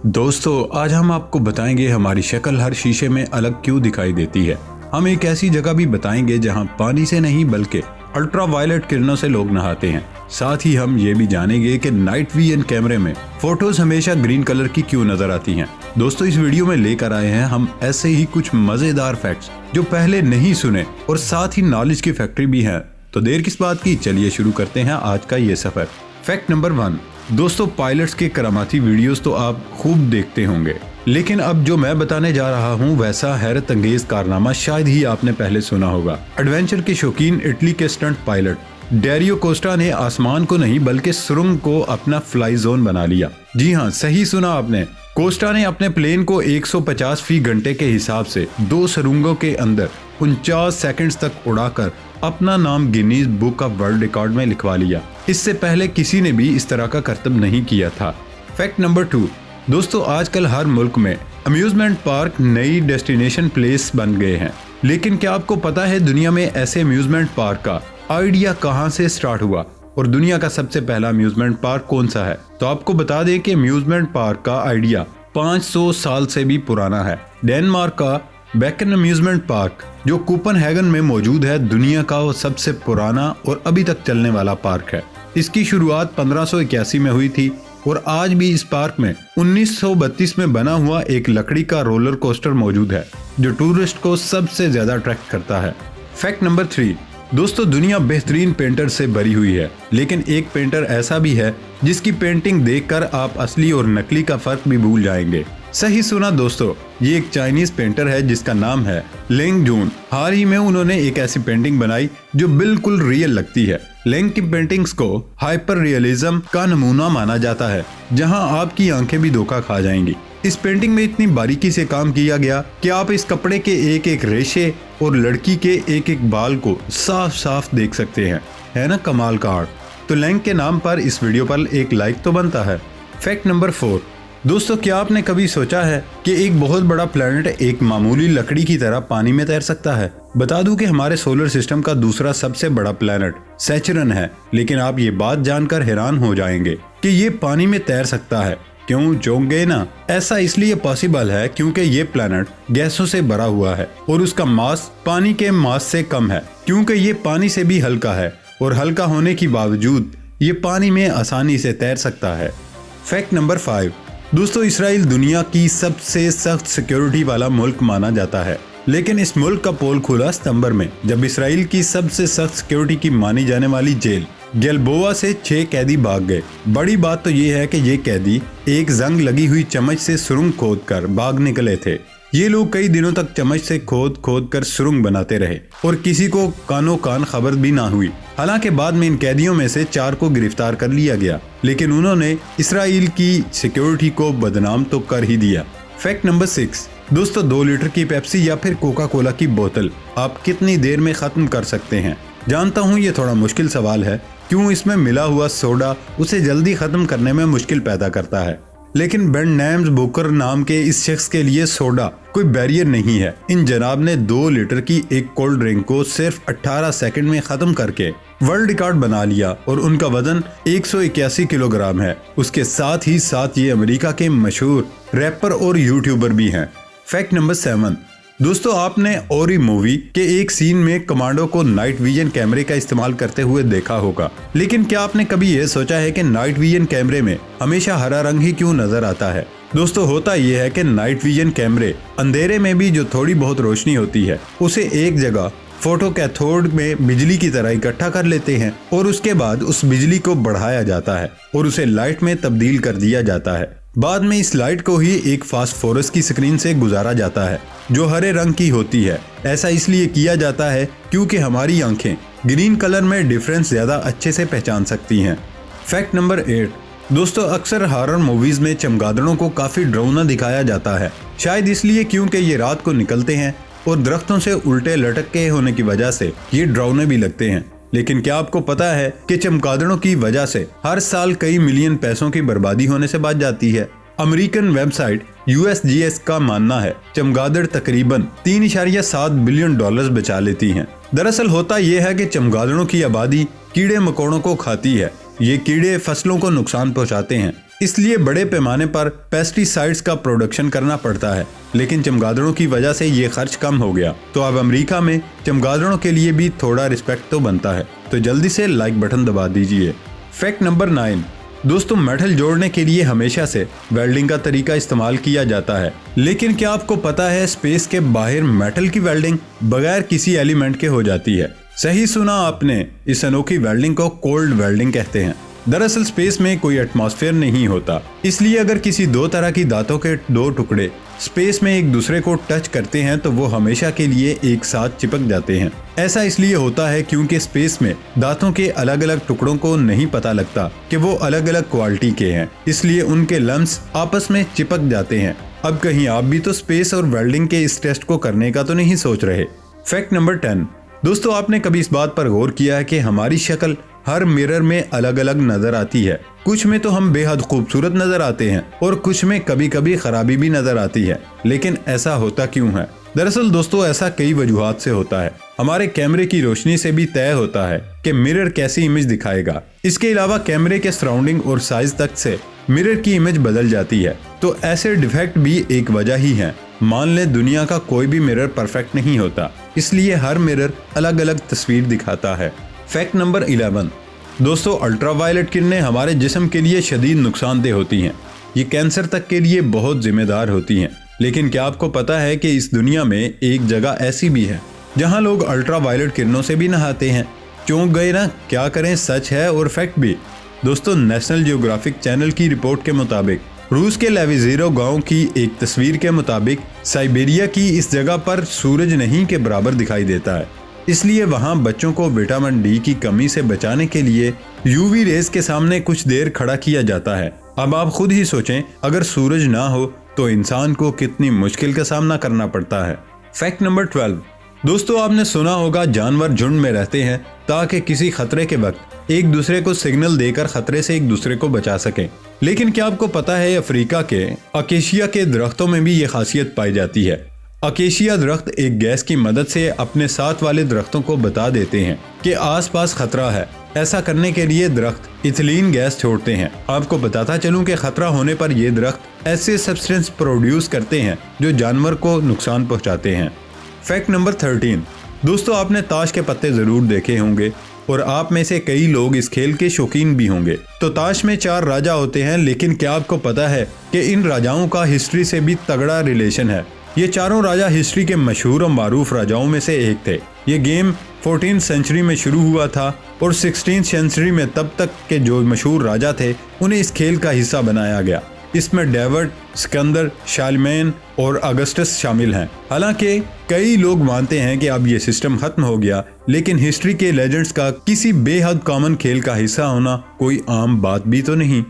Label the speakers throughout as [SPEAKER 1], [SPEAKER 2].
[SPEAKER 1] दोस्तों आज हम आपको बताएंगे हमारी शक्ल हर शीशे में अलग क्यों दिखाई देती है। हम एक ऐसी जगह भी बताएंगे जहां पानी से नहीं बल्कि अल्ट्रावायलेट किरणों से लोग नहाते हैं। साथ ही हम ये भी जानेंगे कि नाइट विजन कैमरे में फोटोज हमेशा ग्रीन कलर की क्यों नजर आती हैं। दोस्तों इस वीडियो में लेकर आए हैं हम ऐसे ही कुछ मजेदार फैक्ट्स जो पहले नहीं सुने और साथ ही नॉलेज की फैक्ट्री भी है। तो देर किस बात की, चलिए शुरू करते हैं आज का ये सफर। Fact number 1। दोस्तों पायलट्स के करामाती वीडियोस तो आप खूब देखते होंगे, लेकिन अब जो मैं बताने जा रहा हूँ वैसा हैरत अंगेज कारनामा शायद ही आपने पहले सुना होगा। एडवेंचर के शौकीन इटली के स्टंट पायलट डेरियो कोस्टा ने आसमान को नहीं बल्कि सुरंग को अपना फ्लाई जोन बना लिया। जी हाँ, सही सुना आपने। कोस्टा ने अपने प्लेन को 150 फीट घंटे के हिसाब से 2 सुरंगों के अंदर 49 सेकंड्स तक उड़ाकर अपना नाम Guinness book of world record में लिखवा लिया। इससे पहले किसी ने भी इस तरह का करतब नहीं किया था। Fact number 2। दोस्तों आजकल हर मुल्क में अम्यूजमेंट पार्क नई डेस्टिनेशन प्लेस बन गए हैं, लेकिन क्या आपको पता है दुनिया में ऐसे अम्यूजमेंट पार्क का आइडिया कहां से स्टार्ट हुआ और दुनिया का सबसे पहला अम्यूजमेंट पार्क कौन सा है? तो आपको बता दें कि अम्यूजमेंट पार्क का आइडिया 500 साल से भी पुराना है। डेनमार्क का बेकन अम्यूजमेंट पार्क जो कोपेनहेगन में मौजूद है, दुनिया का वो सबसे पुराना और अभी तक चलने वाला पार्क है। इसकी शुरुआत 1581 में हुई थी और आज भी इस पार्क में 1932 में बना हुआ एक लकड़ी का रोलर कोस्टर मौजूद है जो टूरिस्ट को सबसे ज्यादा अट्रैक्ट करता है। Fact number 3। दोस्तों दुनिया बेहतरीन पेंटर से भरी हुई है, लेकिन एक पेंटर ऐसा भी है जिसकी पेंटिंग देखकर आप असली और नकली का फर्क भी भूल जाएंगे। सही सुना दोस्तों, ये एक चाइनीज पेंटर है जिसका नाम है लेंग जून। हाल ही में उन्होंने एक ऐसी पेंटिंग बनाई जो बिल्कुल रियल लगती है। लेंग की पेंटिंग्स को हाइपर रियलिज्म का नमूना माना जाता है, जहां आपकी आंखें भी धोखा खा जाएंगी। इस पेंटिंग में इतनी बारीकी से काम किया गया कि आप इस कपड़े के एक एक रेशे और लड़की के एक एक बाल को साफ साफ देख सकते हैं। है ना कमाल का आर्ट? तो लेंग के नाम पर इस वीडियो पर एक लाइक तो बनता है। Fact number 4। दोस्तों क्या आपने कभी सोचा है कि एक बहुत बड़ा प्लेनेट एक मामूली लकड़ी की तरह पानी में तैर सकता है? बता दूं कि हमारे सोलर सिस्टम का दूसरा सबसे बड़ा प्लेनेट सैचुरन है, लेकिन आप ये बात जानकर हैरान हो जाएंगे कि ये पानी में तैर सकता है। क्यों चौंके ना? ऐसा इसलिए पॉसिबल है क्योंकि ये प्लेनेट गैसों से भरा हुआ है और उसका मास पानी के मास से कम है, क्योंकि ये पानी से भी हल्का है और हल्का होने के बावजूद ये पानी में आसानी से तैर सकता है। Fact number 5। दोस्तों इसराइल दुनिया की सबसे सख्त सिक्योरिटी वाला मुल्क माना जाता है, लेकिन इस मुल्क का पोल खुला सितंबर में जब इसराइल की सबसे सख्त सिक्योरिटी की मानी जाने वाली जेल गेलबोआ से 6 कैदी भाग गए। बड़ी बात तो ये है कि ये कैदी एक जंग लगी हुई चम्मच से सुरंग खोदकर भाग निकले थे। ये लोग कई दिनों तक चम्मच से खोद कर सुरंग बनाते रहे और किसी को कानो कान खबर भी ना हुई। हालांकि बाद में इन कैदियों में से 4 को गिरफ्तार कर लिया गया, लेकिन उन्होंने इसराइल की सिक्योरिटी को बदनाम तो कर ही दिया। Fact number 6। दोस्तों 2 लीटर की पेप्सी या फिर कोका कोला की बोतल आप कितनी देर में खत्म कर सकते हैं? जानता हूँ ये थोड़ा मुश्किल सवाल है, क्यों इसमें मिला हुआ सोडा उसे जल्दी खत्म करने में मुश्किल पैदा करता है, लेकिन बेंड बुकर नाम के इस शख्स के लिए सोडा कोई बैरियर नहीं है। इन जनाब ने 2 लीटर की एक कोल्ड ड्रिंक को सिर्फ 18 सेकंड में खत्म करके वर्ल्ड रिकॉर्ड बना लिया और उनका वजन 181 किलोग्राम है। उसके साथ ही साथ ये अमेरिका के मशहूर रैपर और यूट्यूबर भी हैं। Fact number 7। दोस्तों आपने ओरी मूवी के एक सीन में कमांडो को नाइट विजन कैमरे का इस्तेमाल करते हुए देखा होगा, लेकिन क्या आपने कभी ये सोचा है कि नाइट विजन कैमरे में हमेशा हरा रंग ही क्यों नजर आता है? दोस्तों होता यह है कि नाइट विजन कैमरे अंधेरे में भी जो थोड़ी बहुत रोशनी होती है उसे एक जगह फोटो कैथोड में बिजली की तरह इकट्ठा कर लेते हैं और उसके बाद उस बिजली को बढ़ाया जाता है और उसे लाइट में तब्दील कर दिया जाता है। बाद में इस लाइट को ही एक फास्फोरस की स्क्रीन से गुजारा जाता है जो हरे रंग की होती है। ऐसा इसलिए किया जाता है क्योंकि हमारी आंखें ग्रीन कलर में डिफरेंस ज्यादा अच्छे से पहचान सकती हैं। Fact number 8। दोस्तों अक्सर हॉरर मूवीज में चमगादड़ों को काफी डरावना दिखाया जाता है, शायद इसलिए क्योंकि ये रात को निकलते हैं और दरख्तों से उल्टे लटक के होने की वजह से ये डरावने भी लगते हैं। लेकिन क्या आपको पता है कि चमगादड़ों की वजह से हर साल कई मिलियन पैसों की बर्बादी होने से बच जाती है? अमेरिकन वेबसाइट USGS का मानना है चमगादड़ तकरीबन 3.7 बिलियन डॉलर्स बचा लेती हैं। दरअसल होता यह है कि चमगादड़ों की आबादी कीड़े मकोड़ों को खाती है। ये कीड़े फसलों को नुकसान पहुंचाते हैं, इसलिए बड़े पैमाने पर पेस्टिसाइड्स का प्रोडक्शन करना पड़ता है। लेकिन चमगादड़ों की वजह से ये खर्च कम हो गया, तो अब अमेरिका में चमगादड़ों के लिए भी थोड़ा रिस्पेक्ट तो बनता है। तो जल्दी से लाइक बटन दबा दीजिए। फैक्ट नंबर 9, दोस्तों मेटल जोड़ने के लिए हमेशा से वेल्डिंग का तरीका इस्तेमाल किया जाता है। लेकिन क्या आपको पता है स्पेस के बाहर मेटल की वेल्डिंग बगैर किसी एलिमेंट के हो जाती है? सही सुना आपने, इस अनोखी वेल्डिंग को कोल्ड वेल्डिंग कहते हैं। दरअसल स्पेस में कोई एटमॉस्फेयर नहीं होता, इसलिए अगर किसी दो तरह की दांतों के दो टुकड़े स्पेस में एक दूसरे को टच करते हैं तो वो हमेशा के लिए एक साथ चिपक जाते हैं। ऐसा इसलिए होता है क्योंकि स्पेस में दांतों के अलग अलग टुकड़ों को नहीं पता लगता कि वो अलग अलग क्वालिटी के हैं, इसलिए उनके लम्स आपस में चिपक जाते हैं। अब कहीं आप भी तो स्पेस और वेल्डिंग के इस टेस्ट को करने का तो नहीं सोच रहे? फैक्ट नंबर 10, दोस्तों आपने कभी इस बात पर गौर किया है कि हमारी शक्ल हर मिरर में अलग अलग नजर आती है? कुछ में तो हम बेहद खूबसूरत नजर आते हैं और कुछ में कभी कभी खराबी भी नजर आती है। लेकिन ऐसा होता क्यों है? दरअसल दोस्तों ऐसा कई वजूहात से होता है। हमारे कैमरे की रोशनी से भी तय होता है कि मिरर कैसी इमेज दिखाएगा। इसके अलावा कैमरे के सराउंडिंग और साइज तक से मिरर की इमेज बदल जाती है। तो ऐसे डिफेक्ट भी एक वजह ही है। मान ले दुनिया का कोई भी मिरर परफेक्ट नहीं होता, इसलिए हर मिरर अलग अलग तस्वीर दिखाता है। फैक्ट नंबर 11, दोस्तों अल्ट्रावायलेट किरणें हमारे जिस्म के लिए शदीद नुकसानदेह होती हैं। ये कैंसर तक के लिए बहुत जिम्मेदार होती हैं। लेकिन क्या आपको पता है कि इस दुनिया में एक जगह ऐसी भी है जहां लोग अल्ट्रावायलेट किरणों से भी नहाते हैं? चौंक गए ना? क्या करें, सच है और फैक्ट भी। दोस्तों नेशनल जियोग्राफिक चैनल की रिपोर्ट के मुताबिक रूस के लेविज़ेरो गांव की एक तस्वीर के मुताबिक साइबेरिया की इस जगह पर सूरज नहीं के बराबर दिखाई देता है। इसलिए वहां बच्चों को विटामिन डी की कमी से बचाने के लिए यूवी रेज के सामने कुछ देर खड़ा किया जाता है। अब आप खुद ही सोचें, अगर सूरज ना हो तो इंसान को कितनी मुश्किल का सामना करना पड़ता है। फैक्ट नंबर 12, दोस्तों आपने सुना होगा जानवर झुंड में रहते हैं ताकि किसी खतरे के वक्त एक दूसरे को सिग्नल देकर खतरे से एक दूसरे को बचा सकें। लेकिन क्या आपको पता है अफ्रीका के अकेशिया के दरख्तों में भी ये खासियत पाई जाती है? अकेशिया दरख्त एक गैस की मदद से अपने साथ वाले दरख्तों को बता देते हैं कि आसपास खतरा है। ऐसा करने के लिए दरख्त इथिलीन गैस छोड़ते हैं। आपको बताता चलूं कि खतरा होने पर ये दरख्त ऐसे सब्सटेंस प्रोड्यूस करते हैं जो जानवर को नुकसान पहुंचाते हैं। फैक्ट नंबर 13, दोस्तों आपने ताश के पत्ते जरूर देखे होंगे और आप में से कई लोग इस खेल के शौकीन भी होंगे। तो ताश में 4 राजा होते हैं, लेकिन क्या आपको पता है कि इन राजाओं का हिस्ट्री से भी तगड़ा रिलेशन है? ये चारों राजा हिस्ट्री के मशहूर और मारूफ राजाओं में से एक थे। ये गेम 14th सेंचुरी में शुरू हुआ था और 16th सेंचुरी में तब तक के जो मशहूर राजा थे उन्हें इस खेल का हिस्सा बनाया गया। इसमें डेविड, सिकंदर, शारलेमेन और अगस्टस शामिल हैं। हालांकि कई लोग मानते हैं कि अब ये सिस्टम खत्म हो गया, लेकिन हिस्ट्री के लेजेंड्स का किसी बेहद कॉमन खेल का हिस्सा होना कोई आम बात भी तो नहीं।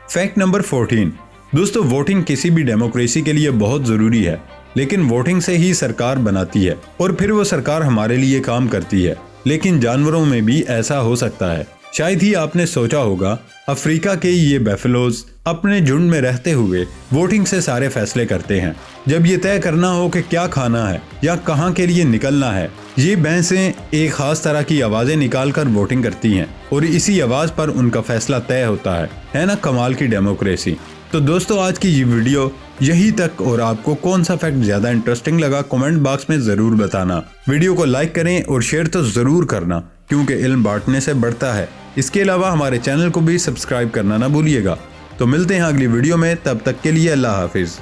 [SPEAKER 1] फैक्ट नंबर 14, दोस्तों वोटिंग किसी भी डेमोक्रेसी के लिए बहुत जरूरी है, लेकिन वोटिंग से ही सरकार बनाती है और फिर वो सरकार हमारे लिए काम करती है। लेकिन जानवरों में भी ऐसा हो सकता है। शायद ही आपने सोचा होगा अफ्रीका के ये बेफलोज अपने झुंड में रहते हुए वोटिंग से सारे फैसले करते हैं। जब ये तय करना हो कि क्या खाना है या कहाँ के लिए निकलना है, ये भैंसें एक खास तरह की आवाजें निकालकर वोटिंग करती हैं और इसी आवाज पर उनका फैसला तय होता है ना? कमाल की डेमोक्रेसी। तो दोस्तों आज की ये वीडियो यही तक, और आपको कौन सा फैक्ट ज्यादा इंटरेस्टिंग लगा कमेंट बॉक्स में जरूर बताना। वीडियो को लाइक करें और शेयर तो जरूर करना, क्योंकि इल्म बांटने से बढ़ता है। इसके अलावा हमारे चैनल को भी सब्सक्राइब करना ना भूलिएगा। तो मिलते हैं अगली वीडियो में, तब तक के लिए अल्लाह हाफिज।